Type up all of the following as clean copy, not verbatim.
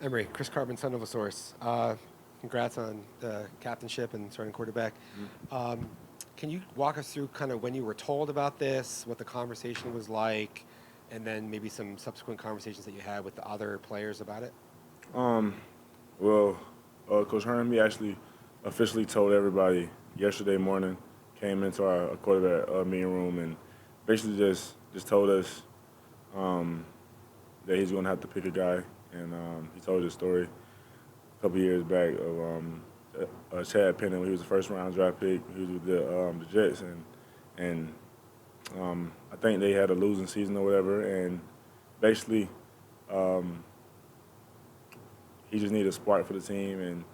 Emory, Chris Carbon, son of a source. Congrats on the captainship and starting quarterback. Um, can you walk us through kind of when you were told about this, what the conversation was like, and then maybe some subsequent conversations that you had with the other players about it? Um, well, Coach Herman, he actually officially told everybody yesterday morning. Came into our quarterback meeting room and basically just told us um, that he's going to have to pick a guy. And he told his story a couple years back of Chad Penning. He was the first round draft pick. He was with the Jets, and I think they had a losing season or whatever. And basically, um, he just needed a spark for the team, and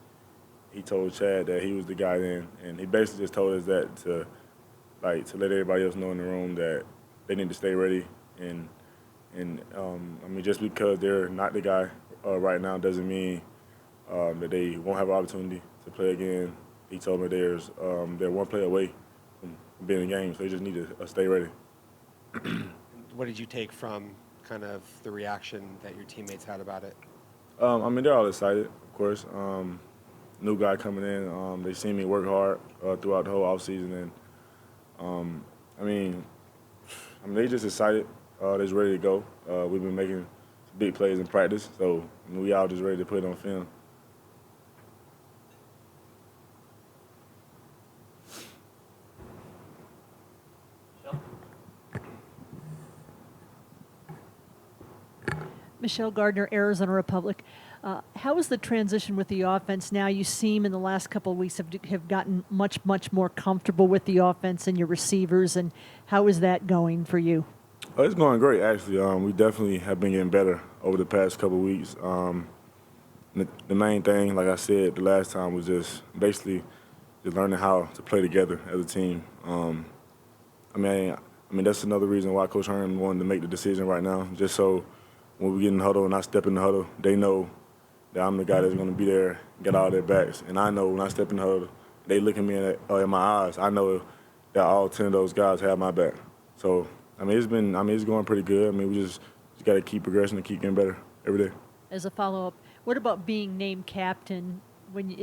he told Chad that he was the guy then, and he basically just told us that to let everybody else know in the room that they need to stay ready, and I mean just because they're not the guy right now doesn't mean that they won't have an opportunity to play again. He told me they're one play away from being in the game, so they just need to stay ready. What did you take from kind of the reaction that your teammates had about it? I mean they're all excited, of course. New guy coming in, they seen me work hard throughout the whole offseason, and um, I mean they just excited. They're just ready to go. We've been making some big plays in practice, so we all just ready to put it on film. Michelle Gardner, Arizona Republic. How is the transition with the offense now? You seem in the last couple of weeks have gotten much more comfortable with the offense and your receivers, and how is that going for you? It's going great, actually. We definitely have been getting better over the past couple of weeks. The main thing, like I said the last time, was just basically just learning how to play together as a team. I mean that's another reason why Coach Herman wanted to make the decision right now, just so when we get in the huddle and I step in the huddle, they know that I'm the guy that's going to be there, get all their backs. And I know when I step in the huddle, they look at me in my eyes. I know that all 10 of those guys have my back. So, it's going pretty good. I mean, we just got to keep progressing and keep getting better every day. As a follow up, what about being named captain?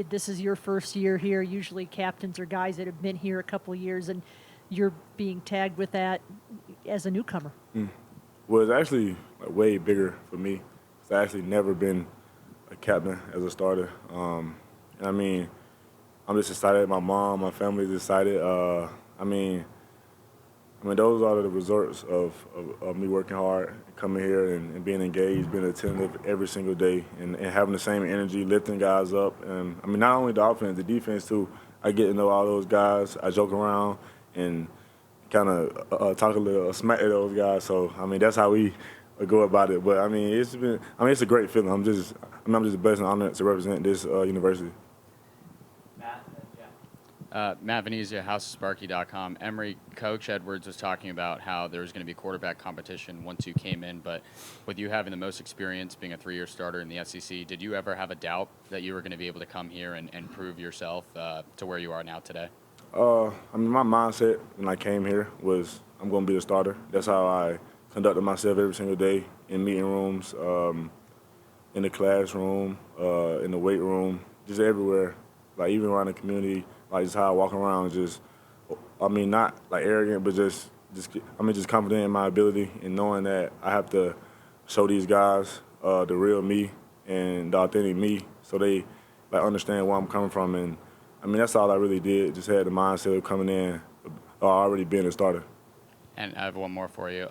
This is your first year here, usually captains are guys that have been here a couple of years, and you're being tagged with that as a newcomer. Well, it's actually way bigger for me. I've actually never been a captain as a starter. And I mean, I'm just excited. My mom, my family's excited. Those are the results of me working hard, coming here and being engaged, being attentive every single day, and having the same energy, lifting guys up. And I mean, not only the offense, the defense too. I get to know all those guys. I joke around and kind of talk a little smack to those guys. So I mean, that's how we go about it. But I mean, it's a great feeling. I'm just blessed and honored to represent this university. Matt Venezia, HouseSparky.com. Emory, Coach Edwards was talking about how there was going to be quarterback competition once you came in, but with you having the most experience, being a three-year starter in the SEC, did you ever have a doubt that you were going to be able to come here and prove yourself to where you are now today? My mindset when I came here was I'm going to be the starter. That's how I conducted myself every single day in meeting rooms, in the classroom, in the weight room, just everywhere, like even around the community. Like just how I walk around, not like arrogant, but just confident in my ability and knowing that I have to show these guys the real me and the authentic me, so they like understand where I'm coming from. And I mean that's all I really did. Just had the mindset of coming in, already being a starter. And I have one more for you.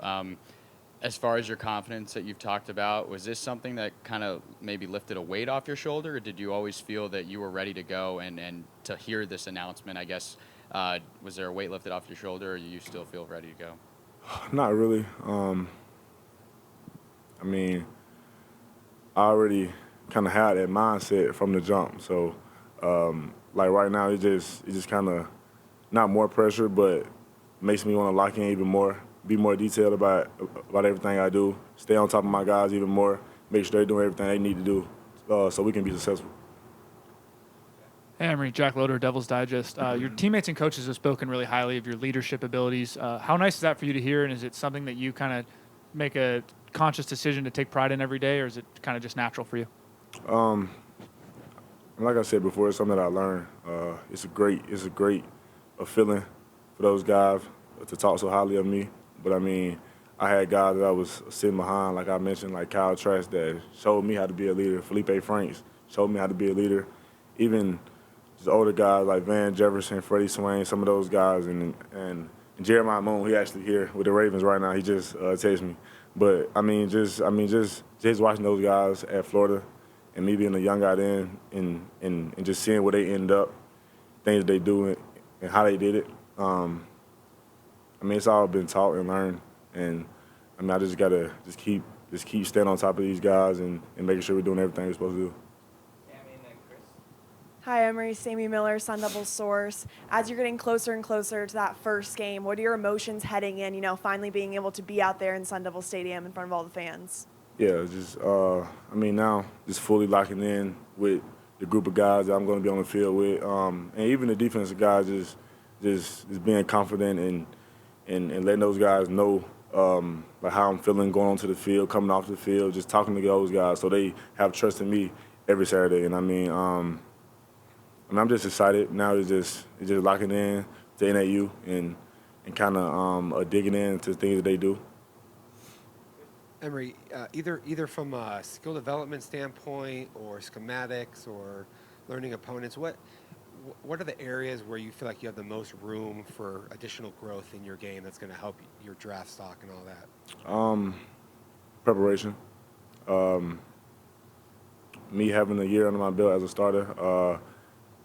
As far as your confidence that you've talked about, was this something that kind of maybe lifted a weight off your shoulder, or did you always feel that you were ready to go and to hear this announcement, I guess, was there a weight lifted off your shoulder, or do you still feel ready to go? Not really. I mean, I already kind of had that mindset from the jump. So, like right now, it just kind of not more pressure, but makes me want to lock in even more, be more detailed about everything I do, stay on top of my guys even more, make sure they're doing everything they need to do, so we can be successful. Hey, Emory, Jack Loader, Devil's Digest. Your teammates and coaches have spoken really highly of your leadership abilities. How nice is that for you to hear, and is it something that you kind of make a conscious decision to take pride in every day, or is it kind of just natural for you? Like I said before, it's something that I learned. It's a great feeling for those guys to talk so highly of me. But I mean, I had guys that I was sitting behind, like I mentioned, like Kyle Trask, that showed me how to be a leader. Felipe Franks showed me how to be a leader. Even just older guys like Van Jefferson, Freddie Swain, some of those guys, and Jeremiah Moon, he actually here with the Ravens right now. He just texted me. But just watching those guys at Florida, and me being a young guy then, and just seeing where they end up, things they do, and how they did it. It's all been taught and learned, and I just gotta keep staying on top of these guys and making sure we're doing everything we're supposed to do. Hi, Emory. Sammy Miller, Sun Devil Source. As you're getting closer and closer to that first game, what are your emotions heading in, finally being able to be out there in Sun Devil Stadium in front of all the fans? Yeah, now just fully locking in with the group of guys that I'm going to be on the field with, and even the defensive guys, just being confident and letting those guys know like how I'm feeling going onto the field, coming off the field, just talking to those guys so they have trust in me every Saturday. And I'm just excited now. It's just locking in to NAU and kind of digging into things that they do. Emory, either from a skill development standpoint or schematics or learning opponents, what are the areas where you feel like you have the most room for additional growth in your game that's going to help your draft stock and all that? Preparation. Me having a year under my belt as a starter,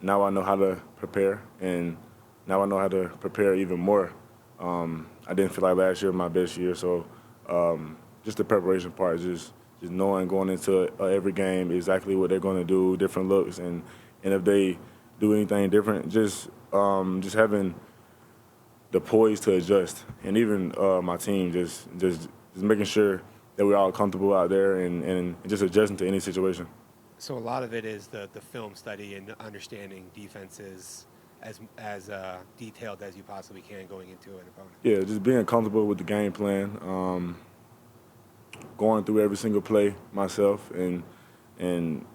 now I know how to prepare, and now I know how to prepare even more. I didn't feel like last year was my best year, so just the preparation part, just knowing going into every game exactly what they're going to do, different looks, and if they do anything different, just having the poise to adjust, and even my team just making sure that we're all comfortable out there and just adjusting to any situation. So a lot of it is the film study and understanding defenses as detailed as you possibly can going into an opponent. Yeah, just being comfortable with the game plan, going through every single play myself, and they'll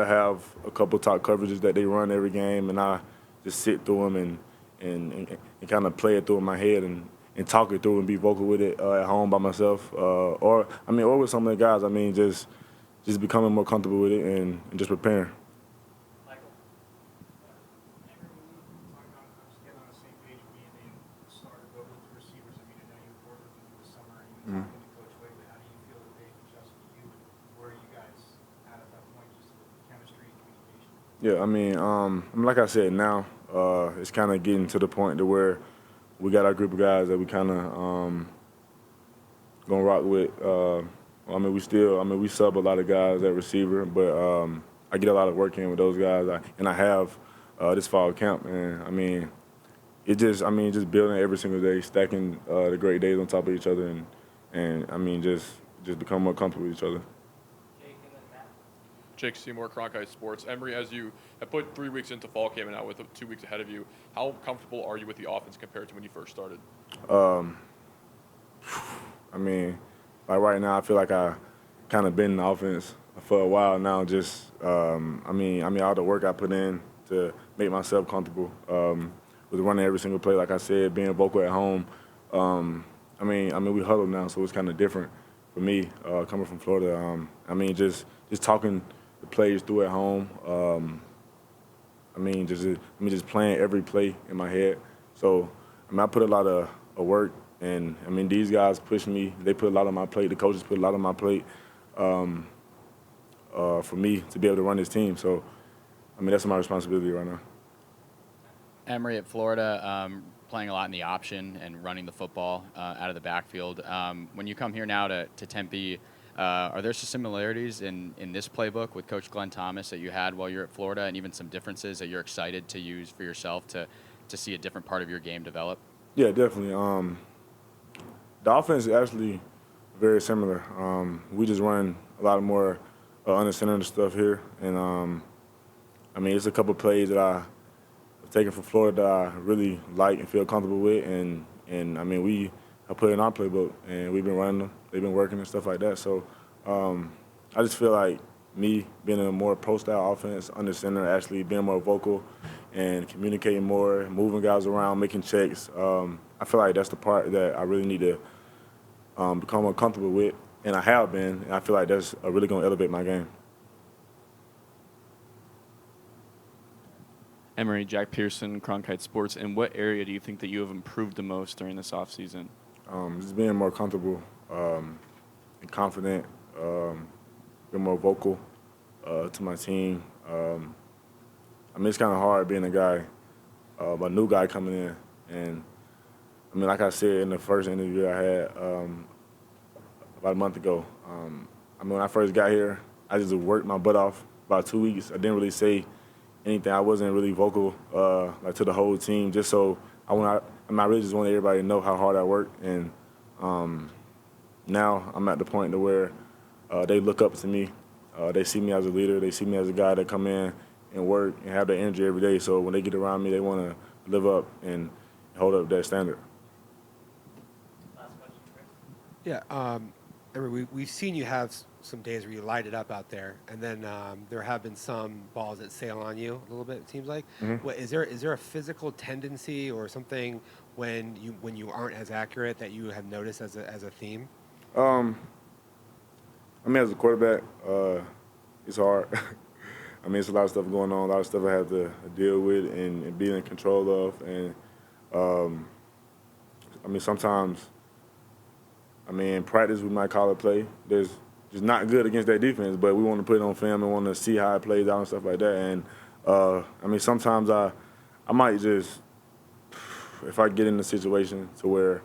have a couple top coverages that they run every game, and I just sit through them and kind of play it through in my head and talk it through and be vocal with it at home by myself, or with some of the guys. Just becoming more comfortable with it and just preparing. Yeah, like I said, now it's kind of getting to the point to where we got our group of guys that we kind of gonna rock with. We sub a lot of guys at receiver, but I get a lot of work in with those guys, and I have this fall camp, and just building every single day, stacking the great days on top of each other, and just become more comfortable with each other. Jake Seymour, Cronkite Sports. Emory, as you have put 3 weeks into fall camp and now with 2 weeks ahead of you, how comfortable are you with the offense compared to when you first started? Like right now, I feel like I kind of been in the offense for a while now. Just, all the work I put in to make myself comfortable with running every single play. Like I said, being vocal at home. We huddle now, so it's kind of different for me coming from Florida. Just talking the plays through at home. Just playing every play in my head. So, I put a lot of work. And, these guys push me. They put a lot on my plate. The coaches put a lot on my plate for me to be able to run this team. So, that's my responsibility right now. Emory at Florida, playing a lot in the option and running the football out of the backfield. When you come here now to Tempe, are there some similarities in this playbook with Coach Glenn Thomas that you had while you're at Florida, and even some differences that you're excited to use for yourself to see a different part of your game develop? Yeah, definitely. The offense is actually very similar. We just run a lot more under center stuff here, and it's a couple plays that I've taken from Florida that I really like and feel comfortable with, and we have put in our playbook, and we've been running them. They've been working and stuff like that. So I just feel like me being in a more pro-style offense, under center, actually being more vocal and communicating more, moving guys around, making checks. I feel like that's the part that I really need to become more comfortable with, and I have been, and I feel like that's really going to elevate my game. Emory, Jack Pearson, Cronkite Sports. In what area do you think that you have improved the most during this offseason? Just being more comfortable and confident, being more vocal to my team. I mean, it's kind of hard being a new guy coming in. And, I mean, like I said in the first interview I had about a month ago, I mean, when I first got here, I just worked my butt off about 2 weeks. I didn't really say anything. I wasn't really vocal like to the whole team, just so I really just wanted everybody to know how hard I work. And now I'm at the point to where they look up to me. They see me as a leader. They see me as a guy that come in and work and have that energy every day. So when they get around me, they want to live up and hold up that standard. Yeah, we've seen you have some days where you light it up out there, and then there have been some balls that sail on you a little bit. It seems like. Mm-hmm. What, is there a physical tendency or something when you aren't as accurate that you have noticed as a theme? I mean, as a quarterback, it's hard. I mean, it's a lot of stuff going on, a lot of stuff I have to deal with and be in control of. And, I mean, sometimes, I mean, in practice we might call it play. There's just not good against that defense, but we want to put it on film and want to see how it plays out and stuff like that. And, I mean, sometimes I might just, if I get in a situation to where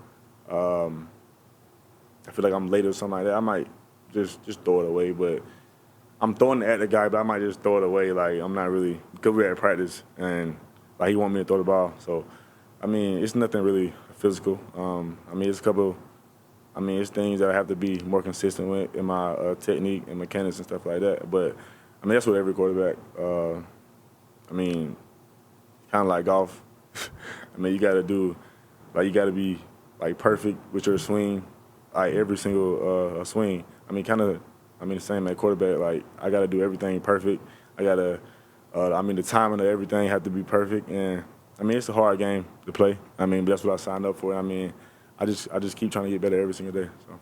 I feel like I'm late or something like that, I might just throw it away. But I'm throwing it at the guy, but I might just throw it away. Like, I'm not really, because we're at practice and like he want me to throw the ball. So, I mean, it's nothing really physical. I mean, it's it's things that I have to be more consistent with in my technique and mechanics and stuff like that. But, I mean, that's what every quarterback, I mean, kind of like golf. I mean, you got to be, like, perfect with your swing, like, every single swing. I mean, the same at quarterback. Like, I got to do everything perfect. I got to, the timing of everything had to be perfect. And, I mean, it's a hard game to play. I mean, but that's what I signed up for. I mean, I just keep trying to get better every single day. So.